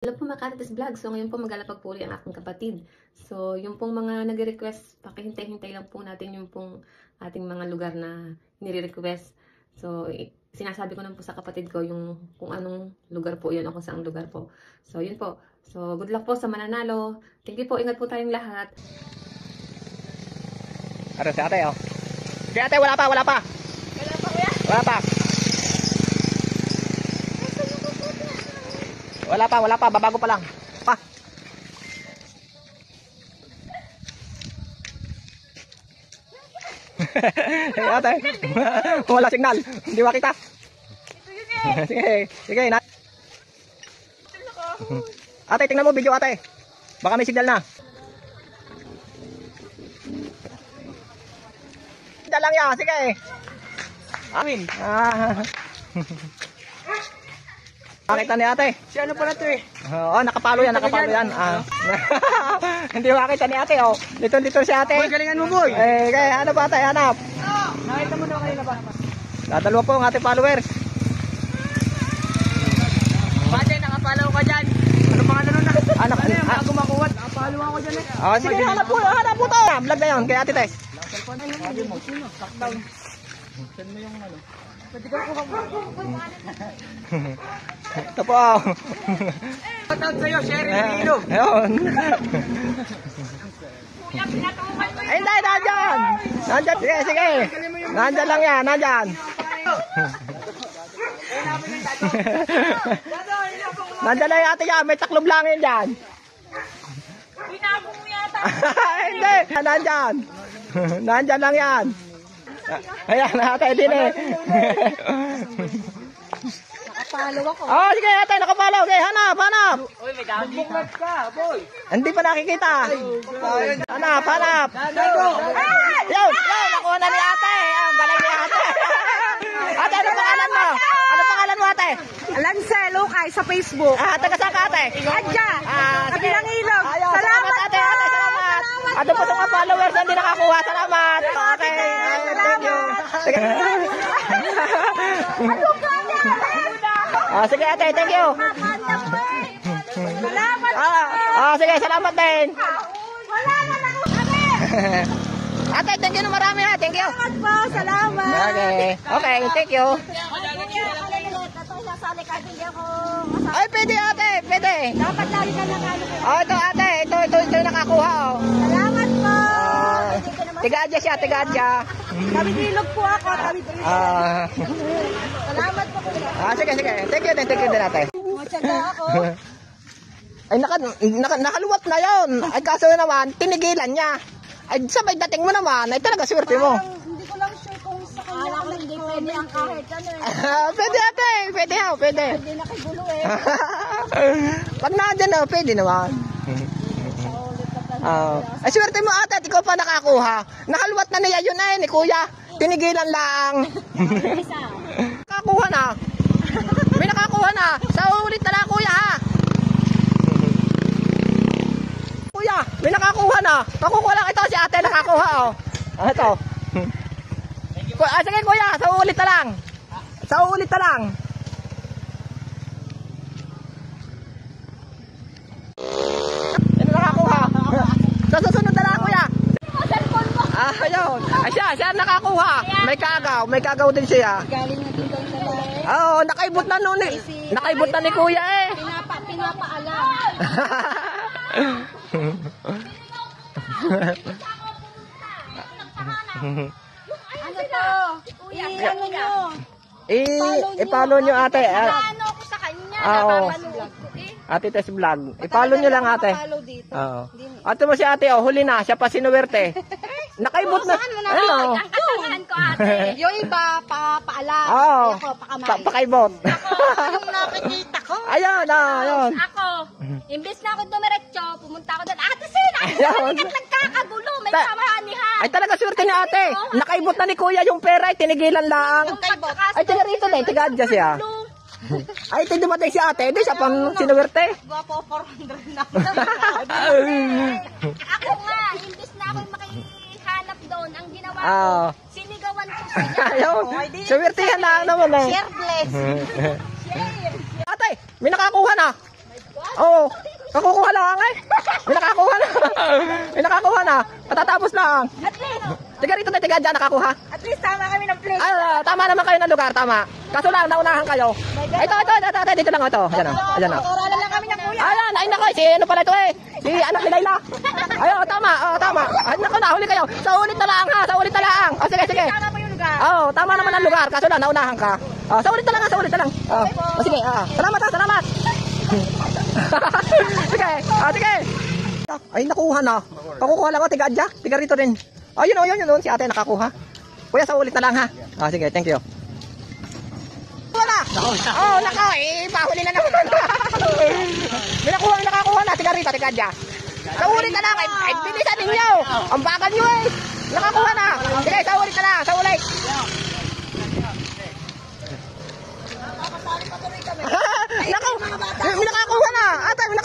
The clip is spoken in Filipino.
Hello po mga Karitas Vlog. So ngayon po maglalapag po ulit ang aking kapatid. So yung pong mga nag-request, pakihintay-hintay lang po natin yung pong ating mga lugar na nire-request. So sinasabi ko na po sa kapatid ko yung kung anong lugar po yun o kung saang lugar po. So yun po. So good luck po sa mananalo. Thank you po. Ingat po tayong lahat. Ano si ate oh? Si ate wala pa. Wala pa kuya? Wala pa, babago pa lang. Pa. Hey, ate. Wala signal. Hindi makita. Ito yun eh. Sige. Ate, tingnan mo video ate. Baka may signal na. Signal lang yan, sige. Amin. Makita ni ate. Si ano pala to eh? Oo, nakapalo yan. Hindi makita ni ate, oh. Dito si ate. Boy, galingan mo boy! Eh, kaya ano ba ate, hanap? Nakita mo na kanina ba? Dadalawa po ang ating followers. Pate, nakapalaw ka dyan. Ano pangalan nun na? Anak, Ano yung mga kumakuwat? Nakapalaw ako dyan eh. oh, sige, hanap po to. Vlog na yun, kay ate Tess. Lockdown. Saan mo yung ano? Pwede ka kuha mo. Ito po. Shoutout sa'yo, Sherry Lilo. Ayun. Kuya, pinatungan ko Ay, hindi, nandyan. Sige. Nandyan lang yan, nandyan. Nandyan lang yung ate yan, may taklob lang yan dyan. Binago mo yata. Hindi, nandyan. Nandyan lang yan. Ayan, ate, din eh. Nakapalo ako. Oh, sige, ate, nakapalo. Okay, hanap. Uy, may dami ka, boy. Hindi pa nakikita. Hanap. Yo, nakuha na ni ate. Ang galing ni ate. Ate, ano pangalan mo? Ano pangalan mo, ate? Lancel, Lucay, sa Facebook. Taga saan ka, ate? Adyan, Sige. kabilang ilog. Ayaw, Salamat ate, salamat. Ano po sa mga followers na hindi nakakuha? Salamat. Okay, thank you. Sige. Sige, ate, thank you. Salamat. Sige, salamat din. Wala na ako. Ate, thank you na marami ha. Thank you. Salamat po, salamat. Okay, thank you. Ay, pwede ate, pwede. Dapat lagi ka nakano kayo. Oh, ito ate, ito yung nakakuha oh. Salamat po. Tiga-adya siya. Tawid-ilog po ako, tawid-ilog. Salamat po kuya. Sige. Thank you din ate. Matyaga ako. Ay, nakaluwat na yon. Ay, kaso naman, tinigilan niya. Ay, sabay dating mo naman. Ay, talaga swerte mo. Parang hindi ko lang sure kung sa kanya. Alam ko hindi pwede ang kahit ano eh. Pwede ate, pwede. Hindi nakigulo eh. Pag nandyan na, pwede naman. Ay, swerte mo ate, at ikaw pa nakakuha. Nakaluwat na niya yun ni kuya. Tinigilan lang. Nakakuha na. May nakakuha na. Sa ulit na lang kuya ha. Kuya, may nakakuha na. Nakukuha lang ito si ate nakakuha oh. Ito. Sige kuya, sa ulit na lang. Ano nakakuha? Sa susunod na lang kuya. Ayun. Ay siya nakakuha. May kagaw din siya. Galing na dito sa lahat. Oo, nakaibot na noon eh. Nakaibot na ni kuya eh. Pinapaalam. Ano to? Ano nyo? I-follow nyo ate. Ano ako sa kanya? Oo. Napapanood ko eh. Ate Tess Vlog. I-follow nyo lang ate. Follow dito. Oo. Ate mo si ate oh, huli na. Siya pa sinuwerte. Nakaibot na. Ano? Ang kasamahan ko ate. Yung iba, paalam. Oo. Ako, pakamay. Pakaibot. Yung nakikita ko. Ayun. Ako, imbes na ako dumiretso, pumunta ako doon. Ate Sina! Ayun. Nagkakagulo, may Ta- samahanihan. Ay talaga swerte ni ate. Nakaibot na ni kuya yung pera. Ay tinigilan lang. Ay tiga rito din. Tiga adya siya. Ay ito dumating si ate. Hindi siya pang sinuwerte. Gwapo, 400 na. Ako nga, imbes na ako makihanap doon, ang ginawa ko, Ah. sinigawan ko siya. Ayun. Swerte yan lang naman eh. Share bless. Share. Ate, may nakakuha na. Oo. Nakukuha lang eh. May nakakuha na. May nakakuha na. Katatapos lang. At least, Tiga rito na tiga dyan nakakuha. at least tama kami ng place. Ay, tama naman kayo ng lugar, tama. Kaso lang, naunahan kayo. Ito, dito lang ito. Ayan o, ayan o. Oralan lang kami ng kuya. Ayan, ay nako, si ano pala ito eh. Si anak ni Layla. Ayo, tama, tama. Ay nako, nahuli kayo. Sa ulit na lang ha, sa ulit na lang. O sige, sige. Tama pa yung lugar. Oo, tama naman ang lugar. Kaso lang, naunahan ka. Sa ulit na lang, sa ulit na lang. O sige, salamat ha, salamat. Sige, sige. Ay, nakuha na. Pakukuha lang ako, tiga adya. Tiga rito rin. Ayun o, yun. Si ate nakakuha. Kuya, sa ulit na lang ha. Sige, thank you. Wala. Oh, nako, pahuli na naman. May nakakuha na. Tiga rito, tiga adya. Sa ulit na lang. Ay, bilisan ninyo. Ang bagal nyo eh. Nakakuha na. Sige, sa ulit na lang. Sa ulit. Nako, may nakakuha na. Ate, may